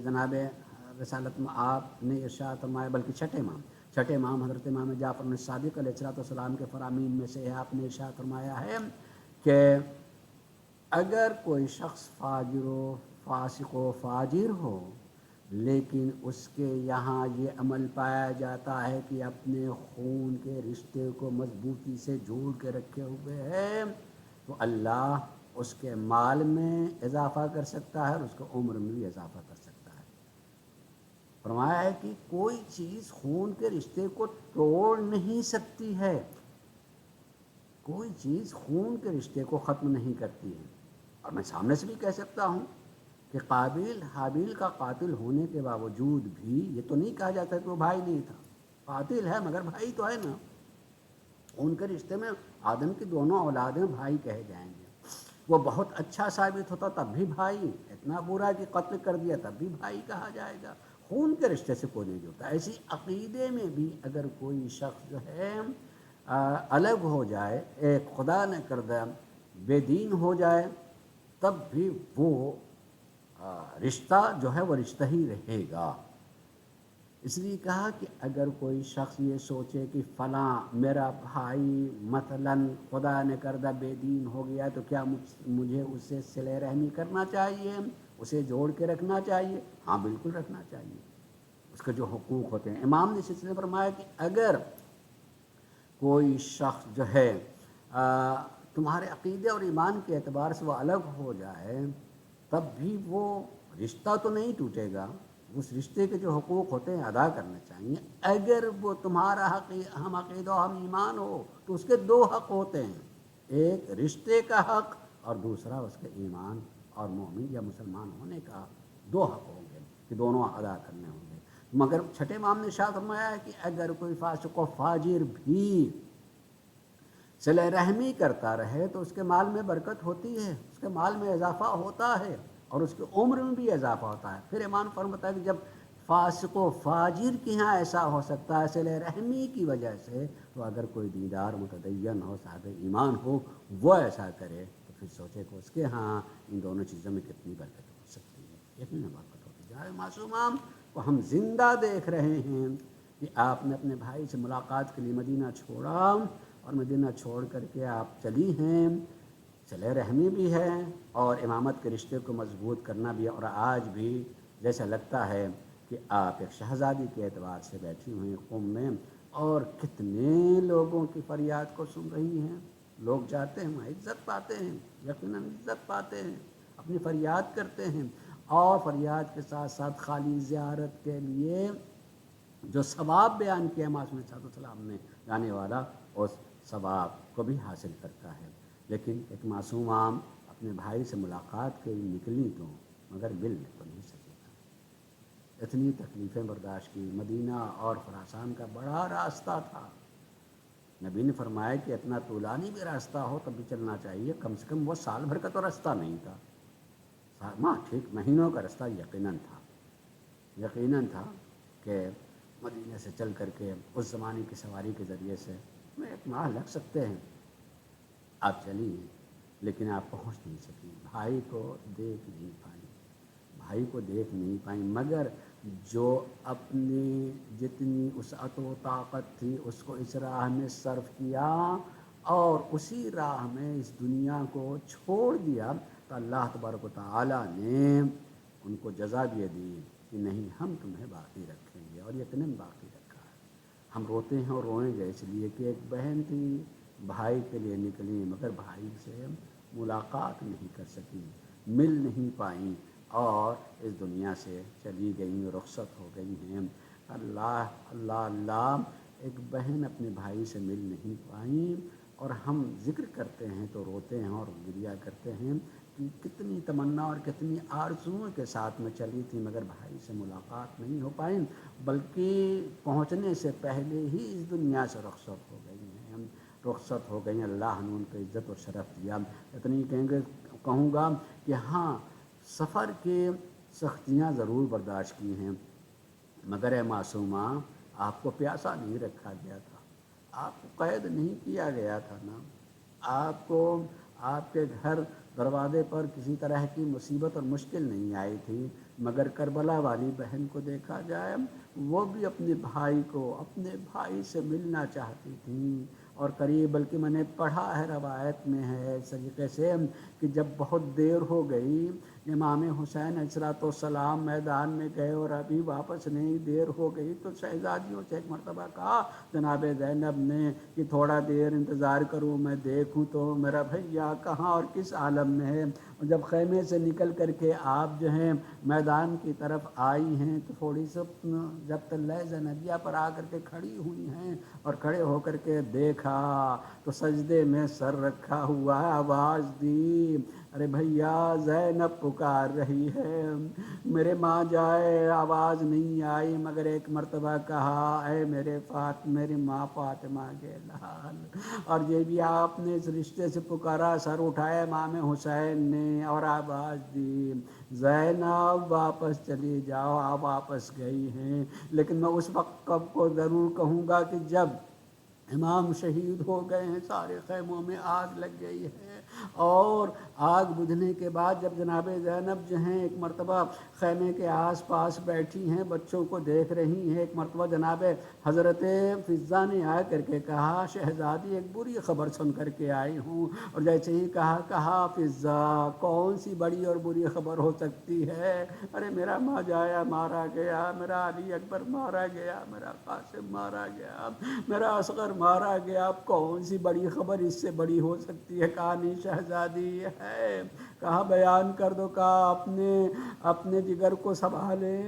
جناب رسالت میں آپ نے ارشاد فرمایا، بلکہ چھٹے امام حضرت امام جعفر صادق علیہ السلام کے فرامین میں سے آپ نے ارشاد فرمایا ہے کہ اگر کوئی شخص فاجر و فاسق و فاجر ہو لیکن اس کے یہاں یہ عمل پایا جاتا ہے کہ اپنے خون کے رشتے کو مضبوطی سے جوڑ کے رکھے ہوئے ہے، تو اللہ اس کے مال میں اضافہ کر سکتا ہے اور اس کے عمر میں بھی اضافہ کر سکتا ہے۔ فرمایا ہے کہ کوئی چیز خون کے رشتے کو توڑ نہیں سکتی ہے، کوئی چیز خون کے رشتے کو ختم نہیں کرتی ہے۔ اور میں سامنے سے بھی کہہ سکتا ہوں کہ قابیل حابیل کا قاتل ہونے کے باوجود بھی یہ تو نہیں کہا جاتا کہ وہ بھائی نہیں تھا، قاتل ہے مگر بھائی تو ہے نا، خون کے رشتے میں آدم کی دونوں اولادیں بھائی کہے جائیں گے۔ وہ بہت اچھا ثابت ہوتا تب بھی بھائی، اتنا برا کہ قتل کر دیا تب بھی بھائی کہا جائے گا، خون کے رشتے سے کوئی نہیں جڑتا۔ ایسی عقیدے میں بھی اگر کوئی شخص جو ہے الگ ہو جائے، ایک خدا نہ کردہ بے دین ہو جائے، تب بھی وہ رشتہ جو ہے وہ رشتہ ہی رہے گا۔ اس لیے کہا کہ اگر کوئی شخص یہ سوچے کہ فلاں میرا بھائی مثلاً خدا نے کردہ بے دین ہو گیا تو کیا مجھے اس سے صلہ رحمی کرنا چاہیے، اسے جوڑ کے رکھنا چاہیے؟ ہاں بالکل رکھنا چاہیے، اس کے جو حقوق ہوتے ہیں۔ امام نے اس سلسلے میں فرمایا کہ اگر کوئی شخص جو ہے تمہارے عقیدے اور ایمان کے اعتبار سے وہ الگ ہو جائے، تب بھی وہ رشتہ تو نہیں ٹوٹے گا، اس رشتے کے جو حقوق ہوتے ہیں ادا کرنے چاہیے۔ اگر وہ تمہارا ہم عقیدہ ہم ایمان ہو تو اس کے دو حق ہوتے ہیں، ایک رشتے کا حق اور دوسرا اس کے ایمان اور مومن یا مسلمان ہونے کا دو حق ہوں گے کہ دونوں ادا کرنے ہوں گے۔ مگر چھٹے امام نے ارشاد فرمایا ہے کہ اگر کوئی فاسق و فاجر بھی صلہ رحمی کرتا رہے تو اس کے مال میں برکت ہوتی ہے، اس کے مال میں اضافہ ہوتا ہے اور اس کے عمر میں بھی اضافہ ہوتا ہے۔ پھر امام فرماتا ہے کہ جب فاسق و فاجر کے ہاں ایسا ہو سکتا ہے صلہ رحمی کی وجہ سے، تو اگر کوئی دیندار متدین ہو، صاحب ایمان ہو، وہ ایسا کرے تو پھر سوچے کہ اس کے ہاں ان دونوں چیزوں میں کتنی برکت ہو سکتی ہے، کتنی برکت ہوتی ہے۔ جناب معصومہ کو ہم زندہ دیکھ رہے ہیں کہ آپ نے اپنے بھائی سے ملاقات کے لیے مدینہ چھوڑا اور مدینہ چھوڑ کر کے آپ چلی ہیں، صلہ رحمی بھی ہے اور امامت کے رشتے کو مضبوط کرنا بھی ہے، اور آج بھی جیسا لگتا ہے کہ آپ ایک شہزادی کے اعتبار سے بیٹھی ہوئی قوم میں اور کتنے لوگوں کی فریاد کو سن رہی ہیں۔ لوگ جاتے ہیں وہاں عزت پاتے ہیں، یقیناً عزت پاتے ہیں، اپنی فریاد کرتے ہیں، اور فریاد کے ساتھ ساتھ خالی زیارت کے لیے جو ثواب بیان کیا معصوم علیہ السلام نے جانے والا اس ثواب کو بھی حاصل کرتا ہے۔ لیکن ایک معصوم عام اپنے بھائی سے ملاقات کے لیے نکلی تو مگر مل تو نہیں سکے گا، اتنی تکلیفیں برداشت کی۔ مدینہ اور خراسان کا بڑا راستہ تھا، نبی نے فرمایا کہ اتنا طولانی بھی راستہ ہو تب بھی چلنا چاہیے، کم سے کم وہ سال بھر کا تو راستہ نہیں تھا، ٹھیک مہینوں کا راستہ یقیناً تھا کہ مدینہ سے چل کر کے اس زمانے کی سواری کے ذریعے سے میں 1 ماہ لگ سکتے ہیں۔ آپ چلی لیکن آپ پہنچ نہیں سکی، بھائی کو دیکھ نہیں پائیں مگر جو اپنی جتنی وسعت و طاقت تھی اس کو اس راہ میں صرف کیا اور اسی راہ میں اس دنیا کو چھوڑ دیا، تو اللہ تبارک و تعالیٰ نے ان کو جزا بھی دی کہ نہیں ہم تمہیں باقی رکھیں گے، اور یقیناً باقی رکھا ہے۔ ہم روتے ہیں اور روئیں گے اس لیے کہ ایک بہن تھی، بھائی کے لیے نکلی مگر بھائی سے ملاقات نہیں کر سکی، مل نہیں پائیں اور اس دنیا سے چلی گئیں، رخصت ہو گئی ہیں۔ اللہ ایک بہن اپنے بھائی سے مل نہیں پائیں، اور ہم ذکر کرتے ہیں تو روتے ہیں اور گریہ کرتے ہیں کہ کتنی تمنا اور کتنی آرزوؤں کے ساتھ میں چلی تھی مگر بھائی سے ملاقات نہیں ہو پائیں، بلکہ پہنچنے سے پہلے ہی اس دنیا سے رخصت ہو گئی ہیں۔ اللہ نے ان کو عزت و شرف دیا۔ اتنی کہوں گا کہ ہاں سفر کے سختیاں ضرور برداشت کی ہیں مگر اے معصومہ آپ کو پیاسا نہیں رکھا گیا تھا، آپ کو قید نہیں کیا گیا تھا نا، آپ کو آپ کے گھر دروازے پر کسی طرح کی مصیبت اور مشکل نہیں آئی تھی، مگر کربلا والی بہن کو دیکھا جائے وہ بھی اپنے بھائی سے ملنا چاہتی تھیں، اور قریب بلکہ میں نے پڑھا ہے روایت میں ہے اس طریقے سے کہ جب بہت دیر ہو گئی، امام حسین علیہ السلام میدان میں گئے اور ابھی واپس نہیں، دیر ہو گئی، تو شہزادیوں سے ایک مرتبہ کہا جناب زینب نے کہ تھوڑا دیر انتظار کروں، میں دیکھوں تو میرا بھیا کہاں اور کس عالم میں ہے۔ اور جب خیمے سے نکل کر کے آپ جو ہیں میدان کی طرف آئی ہیں تو تھوڑی سی جب طلعہ زینبیہ پر آ کر کے کھڑی ہوئی ہیں اور کھڑے ہو کر کے دیکھا تو سجدے میں سر رکھا ہوا ہے، آواز دی ارے بھیا زینب پکار رہی ہے، میرے ماں جائے، آواز نہیں آئی مگر ایک مرتبہ کہا اے میری ماں فاطمہ کے لال، اور یہ بھی آپ نے اس رشتے سے پکارا، سر اٹھایا امام حسین نے اور آواز دی زینب واپس چلی جاؤ، آپ واپس گئی ہیں۔ لیکن میں اس وقت کو ضرور کہوں گا کہ جب امام شہید ہو گئے ہیں، سارے خیموں میں آگ لگ گئی ہے، اور آگ بجھنے کے بعد جب جناب زینب جو ہیں ایک مرتبہ خیمے کے آس پاس بیٹھی ہیں، بچوں کو دیکھ رہی ہیں، ایک مرتبہ جناب حضرت فضہ نے آ کر کے کہا شہزادی ایک بری خبر سن کر کے آئی ہوں، اور جیسے ہی کہا فضہ کون سی بڑی اور بری خبر ہو سکتی ہے، ارے میرا ماجایا مارا گیا، میرا علی اکبر مارا گیا، میرا قاسم مارا گیا، میرا اصغر مارا گیا، اب کون سی بڑی خبر اس سے بڑی ہو سکتی ہے؟ کہا نہیں شہزادی ہے، کہا بیان کر دو، کہا اپنے جگر کو سنبھالے،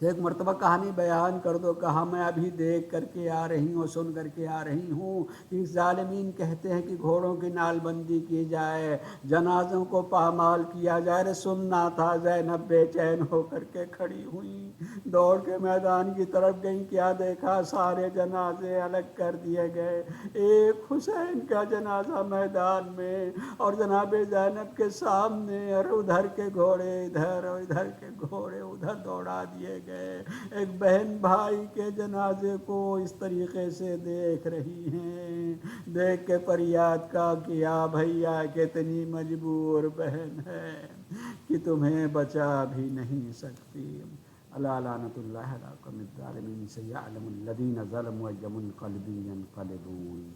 ایک مرتبہ کہانی بیان کر دو، کہا میں ابھی دیکھ کر کے آ رہی ہوں، سن کر کے آ رہی ہوں کہ ظالمین کہتے ہیں کہ گھوڑوں کی نال بندی کی جائے، جنازوں کو پامال کیا جائے، رے سننا تھا۔ زینب بے چین ہو کر کے کھڑی ہوئی، دوڑ کے میدان کی طرف گئیں، کیا دیکھا سارے جنازے الگ کر دیے گئے، ایک حسین کا جنازہ میدان میں، اور جناب زینب کے سامنے، اور ادھر کے گھوڑے ادھر اور ادھر کے گھوڑے ادھر دوڑا دیے گئے۔ ایک بہن بھائی کے جنازے کو اس طریقے سے دیکھ رہی ہیں، دیکھ کے فریاد کا کیا بھیا کتنی مجبور بہن ہے کہ تمہیں بچا بھی نہیں سکتی۔ الا لعنۃ اللہ علی القوم الظالمین سیعلم الذین ظلموا أی منقلب ینقلبون.